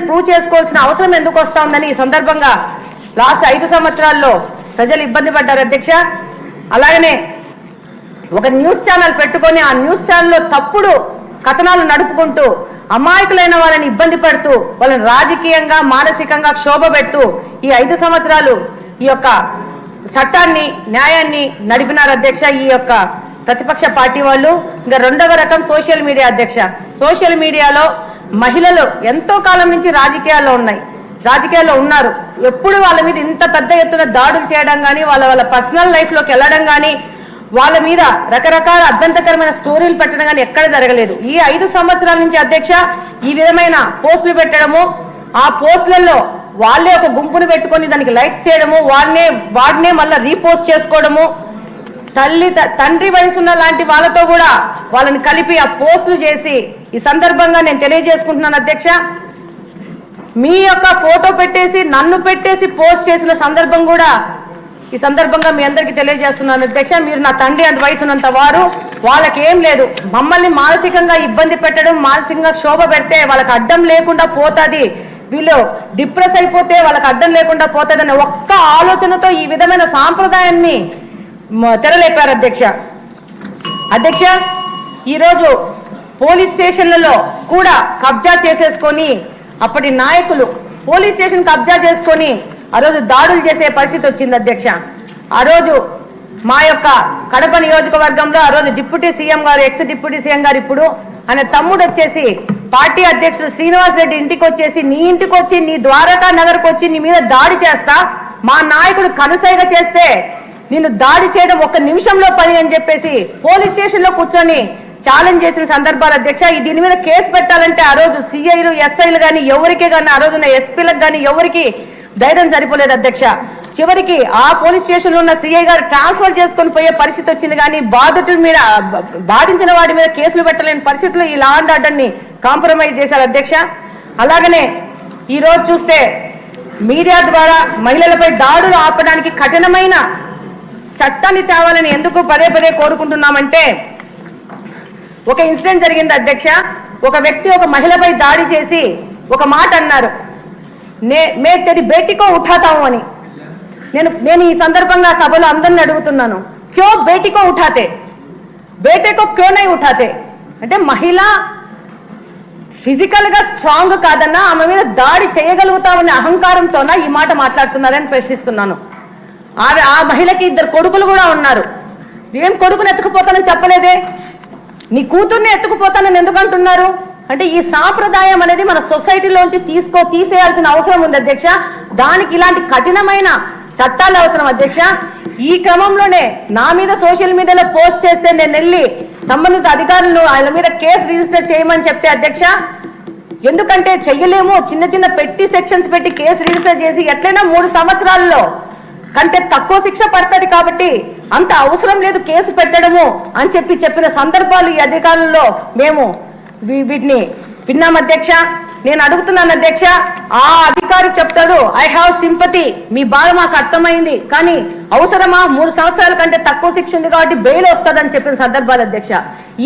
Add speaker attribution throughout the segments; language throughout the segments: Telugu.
Speaker 1: ప్రూవ్ చేసుకోవాల్సిన అవసరం ఎందుకు వస్తా ఉందని ఈ సందర్భంగా లాస్ట్ 5 సంవత్సరాల్లో ప్రజలు ఇబ్బంది పడ్డారు అధ్యక్ష. అలాగనే ఒక న్యూస్ ఛానల్ పెట్టుకొని ఆ న్యూస్ ఛానల్లో తప్పుడు కథనాలు నడుపుకుంటూ అమాయకులైన వాళ్ళని ఇబ్బంది పడుతూ వాళ్ళని రాజకీయంగా మానసికంగా క్షోభ పెడుతూ ఈ 5 సంవత్సరాలు ఈ యొక్క చట్టాన్ని న్యాయాన్ని నడిపినారు అధ్యక్ష ఈ యొక్క ప్రతిపక్ష పార్టీ వాళ్ళు. ఇంకా రెండవ రకం సోషల్ మీడియా అధ్యక్ష. సోషల్ మీడియాలో మహిళలు ఎంతో కాలం నుంచి రాజకీయాల్లో ఉన్నారు. ఎప్పుడు వాళ్ళ మీద ఇంత పెద్ద ఎత్తున దాడులు చేయడం కానీ వాళ్ళ పర్సనల్ లైఫ్లోకి వెళ్ళడం కానీ వాళ్ళ మీద రకరకాల అభ్యంతరకరమైన స్టోరీలు పెట్టడం కానీ ఎక్కడ జరగలేదు. ఈ 5 సంవత్సరాల నుంచి అధ్యక్ష ఈ విధమైన పోస్టులు పెట్టడము, ఆ పోస్టులలో వాళ్ళే ఒక గుంపును పెట్టుకొని దానికి లైక్స్ చేయడము, వాడినే మళ్ళీ రీపోస్ట్ చేసుకోవడము, తండ్రి వయసున్న లాంటి వాళ్ళతో కూడా వాళ్ళని కలిపి ఆ పోస్టులు చేసి ఈ సందర్భంగా నేను తెలియజేసుకుంటున్నాను అధ్యక్ష. మీ యొక్క ఫోటో పెట్టేసి నన్ను పెట్టేసి పోస్ట్ చేసిన సందర్భం కూడా ఈ సందర్భంగా మీ అందరికీ తెలియజేస్తున్నాను అధ్యక్ష. మీరు నా తండ్రి అంత వయసున్నంత వారు, వాళ్ళకి ఏం లేదు. మమ్మల్ని మానసికంగా ఇబ్బంది పెట్టడం, మానసికంగా క్షోభ పెడితే వాళ్ళకి అడ్డం లేకుండా పోతుంది, వీళ్ళు డిప్రెస్ అయిపోతే వాళ్ళకి అడ్డం లేకుండా పోతుంది అనే ఒక్క ఆలోచనతో ఈ విధమైన సాంప్రదాయాన్ని తెరలేపారు అధ్యక్ష. ఈరోజు పోలీస్ స్టేషన్లలో కూడా కబ్జా చేసేసుకొని అప్పటి నాయకులు పోలీస్ స్టేషన్ కబ్జా చేసుకొని ఆ రోజు దాడులు చేసే పరిస్థితి వచ్చింది అధ్యక్ష. ఆ రోజు మా యొక్క కడప నియోజకవర్గంలో ఆ రోజు డిప్యూటీ సీఎం గారు, ఎక్స్ డిప్యూటీ సీఎం గారు ఇప్పుడు ఆయన తమ్ముడు వచ్చేసి పార్టీ అధ్యక్షుడు శ్రీనివాస్ రెడ్డి ఇంటికి వచ్చేసి, నీ ఇంటికి వచ్చి నీ ద్వారకా నగర్కి వచ్చి నీ మీద దాడి చేస్తా, మా నాయకుడు కనుసైగ చేస్తే నిన్ను దాడి చేయడం 1 నిమిషంలో పని అని చెప్పేసి పోలీస్ స్టేషన్ లో కూర్చొని ఛాలెంజ్ చేసిన సందర్భాలు అధ్యక్ష. దీని మీద కేసు పెట్టాలంటే ఆ రోజు సిఐలు ఎస్ఐలు కానీ ఎవరికే కానీ ఆ రోజున ఎస్పీలకు కానీ ఎవరికి ధైర్యం సరిపోలేదు అధ్యక్ష. చివరికి ఆ పోలీస్ స్టేషన్ లో ఉన్న సిఐ గారు ట్రాన్స్ఫర్ చేసుకొని పోయే పరిస్థితి వచ్చింది. కానీ బాధితుల మీద, బాధించిన వాడి మీద కేసులు పెట్టలేని పరిస్థితుల్లో ఈ లా అండ్ ఆర్డర్ ని కాంప్రమైజ్ చేశారు అధ్యక్ష. అలాగనే ఈ రోజు చూస్తే మీడియా ద్వారా మహిళలపై దాడులు ఆపడానికి కఠినమైన చట్టాన్ని తేవాలని ఎందుకు పదే కోరుకుంటున్నామంటే, ఒక ఇన్సిడెంట్ జరిగింది అధ్యక్ష. ఒక వ్యక్తి ఒక మహిళపై దాడి చేసి ఒక మాట అన్నారు, మే తెరి బేటీకో ఉఠాతాము అని. నేను ఈ సందర్భంగా సభలో అందరిని అడుగుతున్నాను, క్యో బేటీకో ఉఠాతే, బేటేకో క్యో నై ఉఠాతే అంటే మహిళ ఫిజికల్ గా స్ట్రాంగ్ కాదన్నా ఆమె మీద దాడి చేయగలుగుతామనే అహంకారంతోనా ఈ మాట మాట్లాడుతున్నారని ప్రశ్నిస్తున్నాను. ఆ మహిళకి 2 కొడుకులు కూడా ఉన్నారు. ఏం కొడుకుని ఎత్తుకుపోతానని చెప్పలేదే, నీ కూతుర్ని ఎత్తుకుపోతానని ఎందుకు అంటున్నారు అంటే ఈ సాంప్రదాయం అనేది మన సొసైటీలోంచి తీసేయాల్సిన అవసరం ఉంది అధ్యక్ష. దానికి ఇలాంటి కఠినమైన చట్టాలు అవసరం అధ్యక్ష. ఈ క్రమంలోనే నా మీద సోషల్ మీడియాలో పోస్ట్ చేస్తే నేను వెళ్ళి సంబంధిత అధికారులు ఆయన మీద కేసు రిజిస్టర్ చేయమని చెప్తే అధ్యక్ష, ఎందుకంటే చెయ్యలేము, చిన్న పెట్టి సెక్షన్స్ పెట్టి కేసు రిజిస్టర్ చేసి ఎట్లయినా 3 సంవత్సరాల్లో కంటే తక్కువ శిక్ష పడుతుంది కాబట్టి అంత అవసరం లేదు కేసు పెట్టడము అని చెప్పిన సందర్భాలు ఈ అధికారుల్లో మేము వీటిని విన్నాం అధ్యక్ష. నేను అడుగుతున్నాను అధ్యక్ష, ఆ అధికారి చెప్తాడు ఐ హ్యావ్ సింపతి, మీ బాధ మాకు అర్థమైంది, కానీ అవసరమా 3 సంవత్సరాల కంటే తక్కువ శిక్ష ఉంది కాబట్టి బెయిల్ వస్తుందని చెప్పిన సందర్భాలు అధ్యక్ష.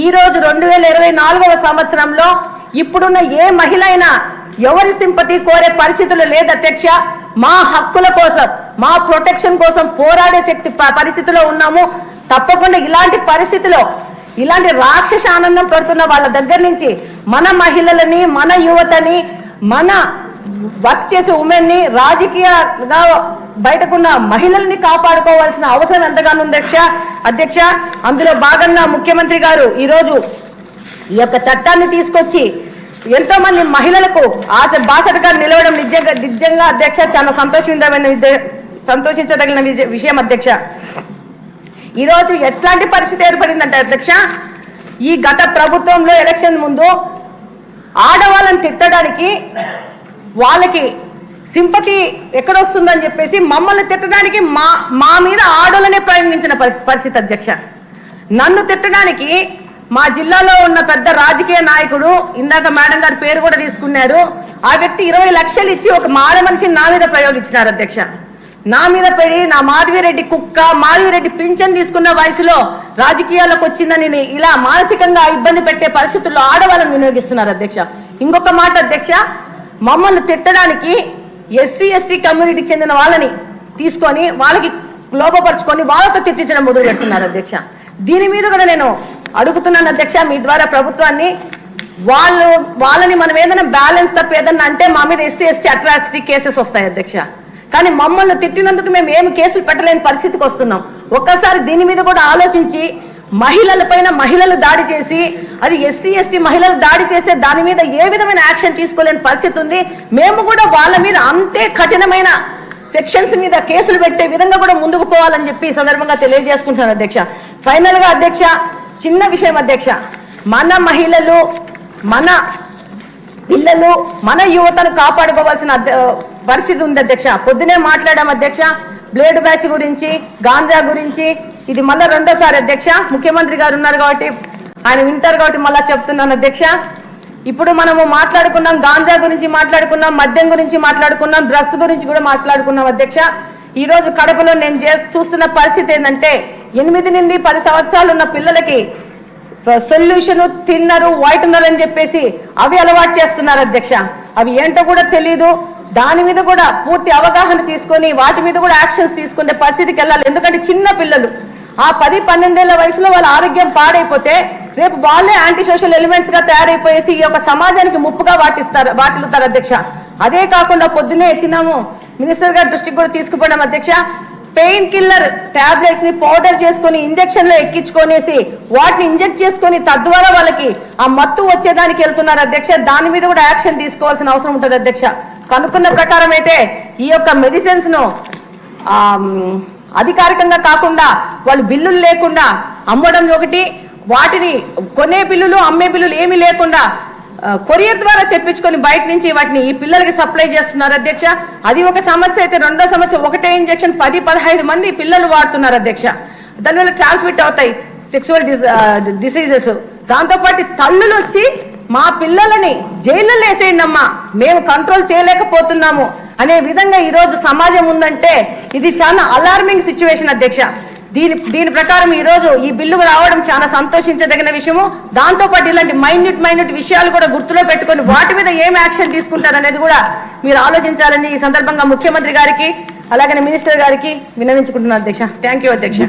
Speaker 1: ఈ రోజు 2024వ సంవత్సరంలో ఇప్పుడున్న ఏ మహిళ అయినా ఎవరి సింపతి కోరే పరిస్థితులు లేదు అధ్యక్ష. మా హక్కుల కోసం, మా ప్రొటెక్షన్ కోసం పోరాడే శక్తి పరిస్థితిలో ఉన్నాము. తప్పకుండా ఇలాంటి పరిస్థితిలో ఇలాంటి రాక్షస ఆనందం పడుతున్న వాళ్ళ దగ్గర నుంచి మన మహిళలని, మన యువతని, మన వర్క్ చేసే ఉమెన్ని, రాజకీయంగా బయటకున్న మహిళల్ని కాపాడుకోవాల్సిన అవసరం ఎంతగానో ఉంది అధ్యక్ష. అందులో భాగంగా ముఖ్యమంత్రి గారు ఈరోజు ఈ యొక్క చట్టాన్ని తీసుకొచ్చి ఎంతో మంది మహిళలకు బాసటగా నిలవడం నిజంగా అధ్యక్ష చాలా సంతోషించదగిన విషయం అధ్యక్ష. ఈరోజు ఎట్లాంటి పరిస్థితి ఏర్పడిందంటే అధ్యక్ష, ఈ గత ప్రభుత్వంలో ఎలక్షన్ ముందు ఆడవాళ్ళని తిట్టడానికి వాళ్ళకి సింపతి ఎక్కడొస్తుందని చెప్పేసి మమ్మల్ని తిట్టడానికి మా మీద ఆడోళ్ళనే ప్రయోగించిన పరిస్థితి అధ్యక్ష. నన్ను తిట్టడానికి మా జిల్లాలో ఉన్న పెద్ద రాజకీయ నాయకుడు, ఇందాక మేడం గారి పేరు కూడా తీసుకున్నారు, ఆ వ్యక్తి 20 లక్షలు ఇచ్చి ఒక మాల మనిషిని నా మీద ప్రయోగించినారు అధ్యక్ష. నా మీద పడి నా మాధవిరెడ్డి కుక్క, మాధవిరెడ్డి పింఛన్ తీసుకున్న వయసులో రాజకీయాలకు వచ్చిందని ఇలా మానసికంగా ఇబ్బంది పెట్టే పరిస్థితుల్లో ఆడవాళ్ళని వినియోగిస్తున్నారు అధ్యక్ష. ఇంకొక మాట అధ్యక్ష, మమ్మల్ని తిట్టడానికి ఎస్సీ ఎస్టీ కమ్యూనిటీకి చెందిన వాళ్ళని తీసుకొని వాళ్ళకి లోపపరుచుకొని వాళ్ళతో తిట్టించడం మొదలు పెడుతున్నారు అధ్యక్ష. దీని మీద కూడా నేను అడుగుతున్నాను అధ్యక్ష, మీ ద్వారా ప్రభుత్వాన్ని, వాళ్ళని మనం ఏదైనా బ్యాలెన్స్ తప్ప ఏదన్నా అంటే మా మీద ఎస్సీ ఎస్టీ అట్రాసిటీ కేసెస్ వస్తాయి అధ్యక్ష. కానీ మమ్మల్ని తిట్టినందుకు మేము ఏమి కేసులు పెట్టలేని పరిస్థితికి వస్తున్నాం. ఒక్కసారి దీని మీద కూడా ఆలోచించి మహిళలపైన మహిళలు దాడి చేసి, అది ఎస్సీ ఎస్టీ మహిళలు దాడి చేసే దాని మీద ఏ విధమైన యాక్షన్ తీసుకోలేని పరిస్థితి ఉంది. మేము కూడా వాళ్ళ మీద అంతే కఠినమైన సెక్షన్స్ మీద కేసులు పెట్టే విధంగా కూడా ముందుకు పోవాలని చెప్పి ఈ సందర్భంగా తెలియజేసుకుంటున్నాను అధ్యక్ష. ఫైనల్ గా అధ్యక్ష, చిన్న విషయం అధ్యక్ష, మన మహిళలు, మన పిల్లలు, మన యువతను కాపాడుకోవాల్సిన పరిస్థితి ఉంది అధ్యక్ష. పొద్దునే మాట్లాడాం అధ్యక్ష, బ్లేడ్ బ్యాచ్ గురించి, గాంజా గురించి. ఇది మళ్ళా రెండోసారి అధ్యక్ష. ముఖ్యమంత్రి గారు ఉన్నారు కాబట్టి ఆయన వింటారు కాబట్టి మళ్ళా చెప్తున్నాను అధ్యక్ష. ఇప్పుడు మనము మాట్లాడుకున్నాం, గాంజా గురించి మాట్లాడుకున్నాం, మద్యం గురించి మాట్లాడుకున్నాం, డ్రగ్స్ గురించి కూడా మాట్లాడుకున్నాం అధ్యక్ష. ఈ రోజు కడపలో నేను చూస్తున్న పరిస్థితి ఏంటంటే 8 నుండి 10 సంవత్సరాలు ఉన్న పిల్లలకి సొల్యూషన్ తిన్నరు, వైట్నర్ అని చెప్పేసి అవి అలవాటు చేస్తున్నారు అధ్యక్ష. అవి ఏంటో కూడా తెలీదు. దాని మీద కూడా పూర్తి అవగాహన తీసుకొని వాటి మీద కూడా యాక్షన్స్ తీసుకునే పరిస్థితికి వెళ్ళాలి. ఎందుకంటే చిన్న పిల్లలు ఆ 10-12 ఏళ్ల వయసులో వాళ్ళ ఆరోగ్యం పాడైపోతే రేపు వాళ్ళే యాంటీ సోషల్ ఎలిమెంట్స్ గా తయారైపోయేసి ఈ యొక్క సమాజానికి ముప్పుగా వాటిల్లుతారు అధ్యక్ష. అదే కాకుండా పొద్దునే ఎత్తినాము, మినిస్టర్ గారి దృష్టికి కూడా తీసుకుపోవడం అధ్యక్ష. పెయిన్ కిల్లర్ టాబ్లెట్స్ ని పౌడర్ చేసుకుని ఇంజెక్షన్ లో ఎక్కించుకొనేసి వాటిని ఇంజెక్ట్ చేసుకుని తద్వారా వాళ్ళకి ఆ మత్తు వచ్చేదానికి వెళ్తున్నారు అధ్యక్ష. దాని మీద కూడా యాక్షన్ తీసుకోవాల్సిన అవసరం ఉంటుంది అధ్యక్ష. కనుక్కున్న ప్రకారం అయితే ఈ యొక్క మెడిసిన్స్ ను అధికారికంగా కాకుండా వాళ్ళు బిల్లులు లేకుండా అమ్మడం ఒకటి, వాటిని కొనే బిల్లులు అమ్మే బిల్లులు ఏమీ లేకుండా కొరియర్ ద్వారా తెప్పించుకొని బయట నుంచి వాటిని ఈ పిల్లలకి సప్లై చేస్తున్నారు అధ్యక్ష. అది ఒక సమస్య అయితే, రెండో సమస్య ఒకటే ఇంజెక్షన్ 10-15 మంది పిల్లలు వాడుతున్నారు అధ్యక్ష. దానివల్ల ట్రాన్స్మిట్ అవుతాయి సెక్సువల్ డిసీజెస్. దాంతోపాటు తల్లులు వచ్చి మా పిల్లలని జైల్లో వేసేయండి అమ్మా, మేము కంట్రోల్ చేయలేకపోతున్నాము అనే విధంగా ఈ రోజు సమాజం ఉందంటే ఇది చాలా అలార్మింగ్ సిచ్యువేషన్ అధ్యక్ష. దీని ప్రకారం ఈ రోజు ఈ బిల్లు రావడం చాలా సంతోషించదగిన విషయము. దాంతోపాటు ఇలాంటి మైన్యూట్ విషయాలు కూడా గుర్తులో పెట్టుకొని వాటి మీద ఏం యాక్షన్ తీసుకుంటారనేది కూడా మీరు ఆలోచించాలని ఈ సందర్భంగా ముఖ్యమంత్రి గారికి అలాగే మినిస్టర్ గారికి విన్నవించుకుంటున్నాను అధ్యక్ష. థ్యాంక్ యూ అధ్యక్ష.